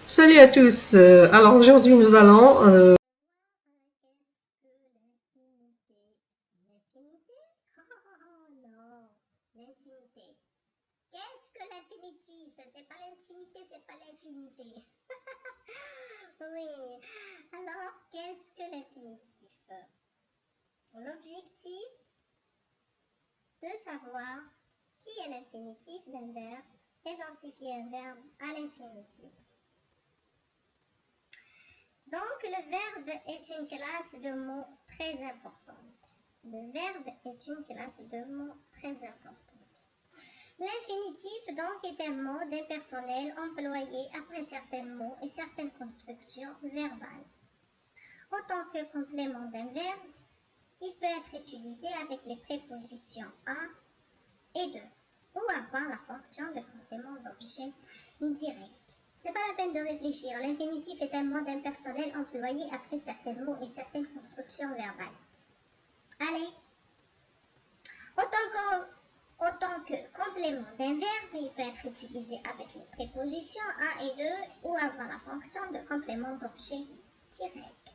Salut à tous. Alors aujourd'hui nous allons L'intimité. Qu'est-ce que l'infinitif? C'est pas l'intimité, c'est pas l'infinité. Oui. Alors, qu'est-ce que l'infinitif? L'objectif de savoir qui est l'infinitif d'un verbe, identifier un verbe à l'infinitif. Donc, le verbe est une classe de mots très importante. Le verbe est une classe de mots très importante. L'infinitif, donc, est un mot impersonnel employé après certains mots et certaines constructions verbales. Autant que complément d'un verbe, il peut être utilisé avec les prépositions à et de, ou avoir la fonction de complément d'objet direct. C'est pas la peine de réfléchir. L'infinitif est un mot impersonnel employé après certains mots et certaines constructions verbales. Allez, autant que complément d'un verbe, il peut être utilisé avec les prépositions à et de ou avoir la fonction de complément d'objet direct.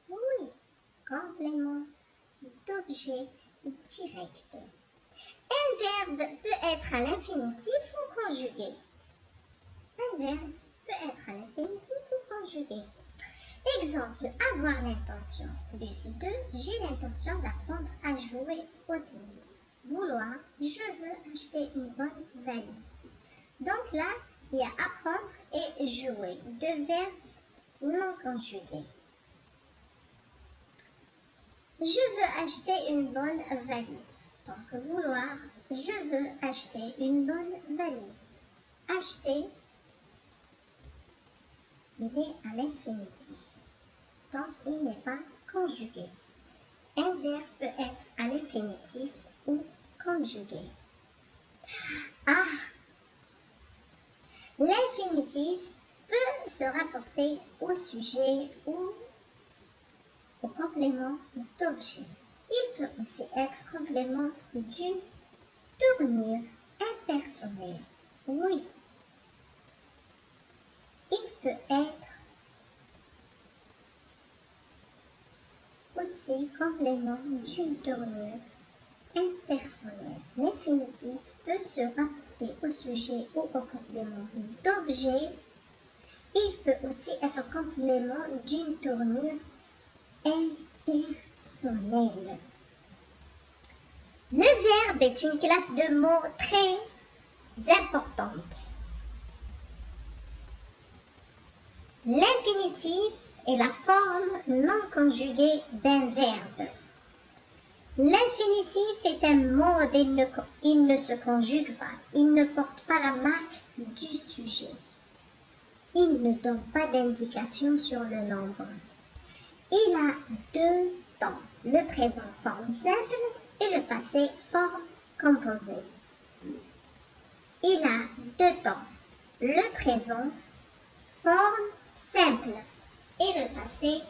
Oui, complément d'objet direct. Un verbe peut être à l'infinitif ou conjugué. Un verbe peut être à l'infinitif ou conjugué. Exemple, avoir l'intention. Lucie 2, j'ai l'intention d'apprendre à jouer au tennis. Vouloir, je veux acheter une bonne valise. Donc là, il y a apprendre et jouer, deux verbes non conjugués. Je veux acheter une bonne valise. Donc vouloir, je veux acheter une bonne valise. Acheter, il est à l'infinitif. Donc il n'est pas conjugué. Un verbe peut être à l'infinitif ou conjugué. Ah, l'infinitif peut se rapporter au sujet ou au complément d'objet. Il peut aussi être complément d'une tournure impersonnelle. Oui, il peut être aussi complément d'une tournure impersonnelle. L'infinitif peut se rapporter au sujet ou au complément d'objet. Il peut aussi être complément d'une tournure impersonnelle. Le verbe est une classe de mots très importante. L'infinitif est la forme non conjuguée d'un verbe. L'infinitif est un mode, il ne se conjugue pas, il ne porte pas la marque du sujet. Il ne donne pas d'indication sur le nombre. Il a deux temps, le présent forme simple et le passé forme composée. Il a deux temps, le présent forme simple et le passé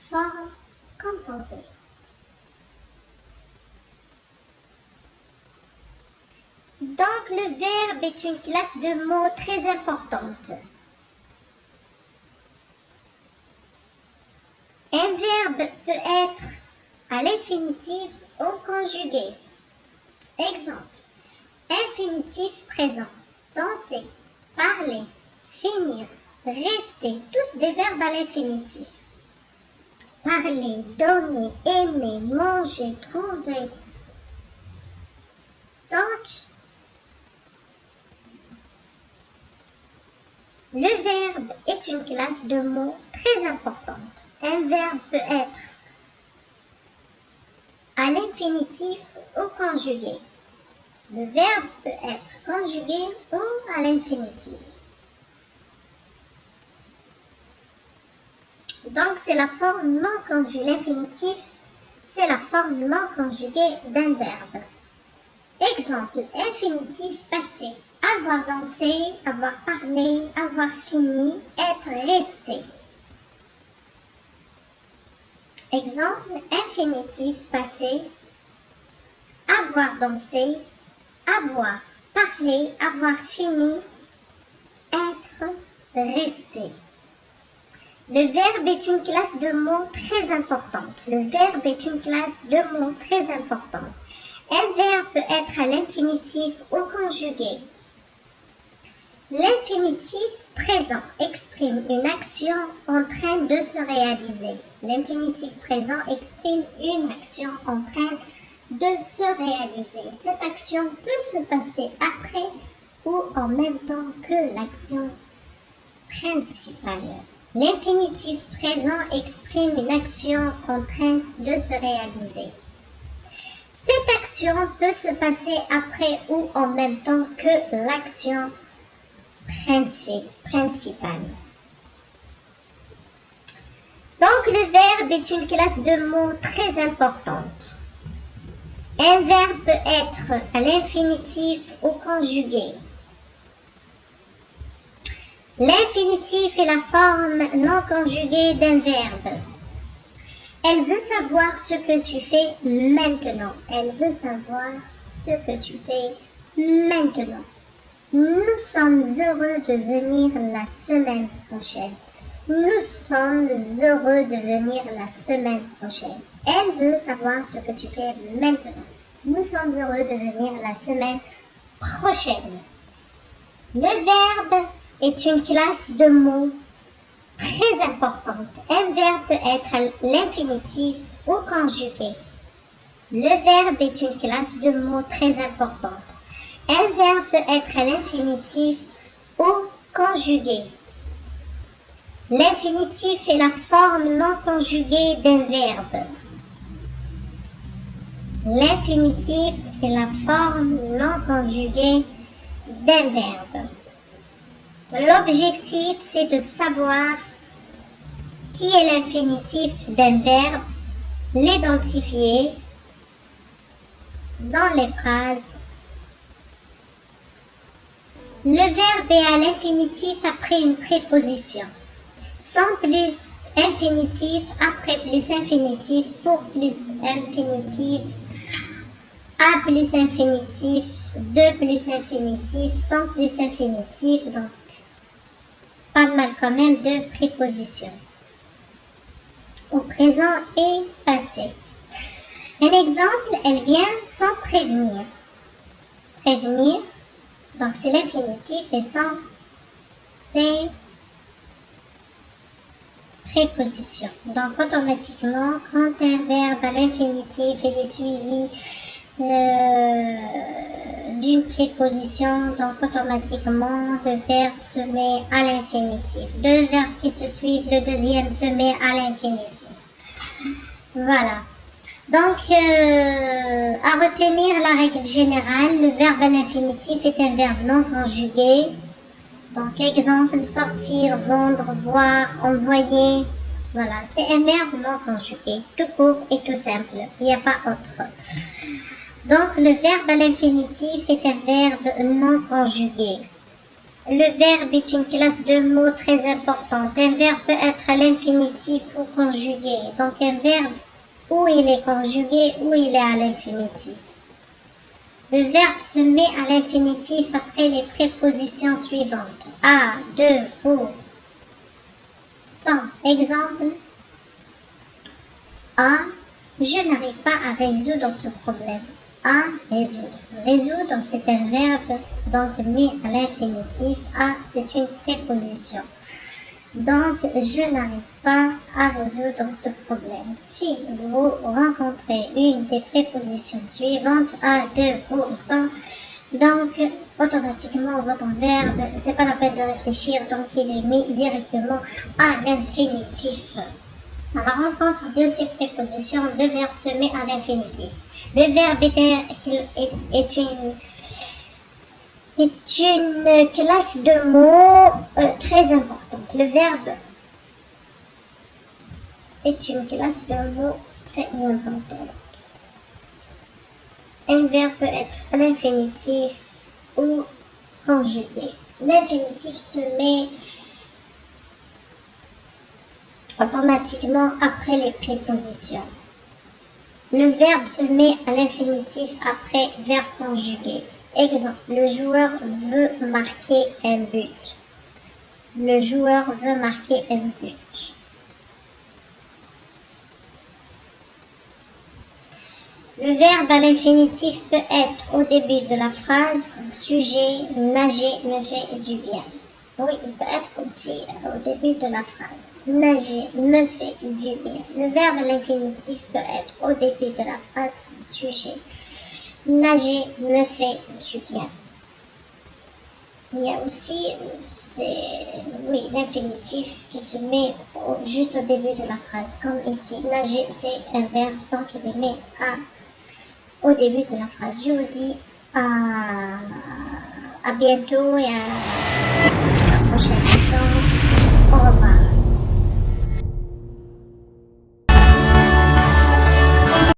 forme composée. Donc le verbe est une classe de mots très importante. Un verbe peut être à l'infinitif ou conjugué. Exemple, infinitif présent, danser, parler, finir, rester, tous des verbes à l'infinitif. Parler, donner, aimer, manger, trouver. Donc, le verbe est une classe de mots très importante. Un verbe peut être à l'infinitif ou conjugué. Le verbe peut être conjugué ou à l'infinitif. Donc, c'est la forme non conjuguée. L'infinitif, c'est la forme non conjuguée d'un verbe. Exemple, infinitif passé. Avoir dansé, avoir parlé, avoir fini, être resté. Exemple, infinitif passé. Avoir dansé, avoir parlé, avoir fini, être rester. Le verbe est une classe de mots très importante. Le verbe est une classe de mots très importante. Un verbe peut être à l'infinitif ou conjugué. L'infinitif présent exprime une action en train de se réaliser. L'infinitif présent exprime une action en train de se réaliser. Cette action peut se passer après ou en même temps que l'action principale. L'infinitif présent exprime une action en train de se réaliser. Cette action peut se passer après ou en même temps que l'action principale. Donc le verbe est une classe de mots très importante. Un verbe peut être à l'infinitif ou conjugué. L'infinitif est la forme non conjuguée d'un verbe. Elle veut savoir ce que tu fais maintenant. Elle veut savoir ce que tu fais maintenant. Nous sommes heureux de venir la semaine prochaine. Nous sommes heureux de venir la semaine prochaine. Elle veut savoir ce que tu fais maintenant. Nous sommes heureux de venir la semaine prochaine. Le verbe est une classe de mots très importante. Un verbe peut être à l'infinitif ou conjugué. Le verbe est une classe de mots très importante. Un verbe peut être à l'infinitif ou conjugué. L'infinitif est la forme non conjuguée d'un verbe. L'infinitif est la forme non conjuguée d'un verbe. L'objectif, c'est de savoir qui est l'infinitif d'un verbe, l'identifier dans les phrases. Le verbe est à l'infinitif après une préposition. Sans plus infinitif, après plus infinitif, pour plus infinitif, à plus infinitif, de plus infinitif, sans plus infinitif, donc pas mal quand même de prépositions. Au présent et passé. Un exemple, elle vient sans prévenir. Prévenir, donc c'est l'infinitif et sans, c'est préposition. Donc automatiquement, quand un verbe à l'infinitif est suivi d'une préposition, donc automatiquement le verbe se met à l'infinitif. Deux verbes qui se suivent, le deuxième se met à l'infinitif. Voilà. Donc, à retenir la règle générale, le verbe à l'infinitif est un verbe non conjugué. Donc, exemple, sortir, vendre, boire, envoyer. Voilà, c'est un verbe non conjugué, tout court et tout simple. Il n'y a pas autre. Donc, le verbe à l'infinitif est un verbe non conjugué. Le verbe est une classe de mots très importante. Un verbe peut être à l'infinitif ou conjugué. Donc, un verbe où il est conjugué ou il est à l'infinitif. Le verbe se met à l'infinitif après les prépositions suivantes. À, de, pour, sans. Exemple. À, je n'arrive pas à résoudre ce problème. À résoudre. Résoudre, c'est un verbe donc mis à l'infinitif. À, c'est une préposition. Donc, je n'arrive pas à résoudre ce problème. Si vous rencontrez une des prépositions suivantes, à, de, pour, sans, donc automatiquement votre verbe, c'est pas la peine de réfléchir, donc il est mis directement à l'infinitif. À la rencontre de ces prépositions, le verbe se met à l'infinitif. Le verbe est une classe de mots très importante. Le verbe est une classe de mots très importante. Un verbe peut être à l'infinitif ou conjugué. L'infinitif se met automatiquement après les prépositions. Le verbe se met à l'infinitif après verbe conjugué. Exemple, le joueur veut marquer un but. Le joueur veut marquer un but. Le verbe à l'infinitif peut être au début de la phrase comme sujet, nager me fait du bien. Oui, il peut être aussi au début de la phrase. Nager me fait du bien. Le verbe à l'infinitif peut être au début de la phrase comme sujet. Nager me fait du bien. Il y a aussi l'infinitif qui se met juste au début de la phrase, comme ici. Nager, c'est un verbe, donc il est mis au début de la phrase. Je vous dis à bientôt et à la prochaine.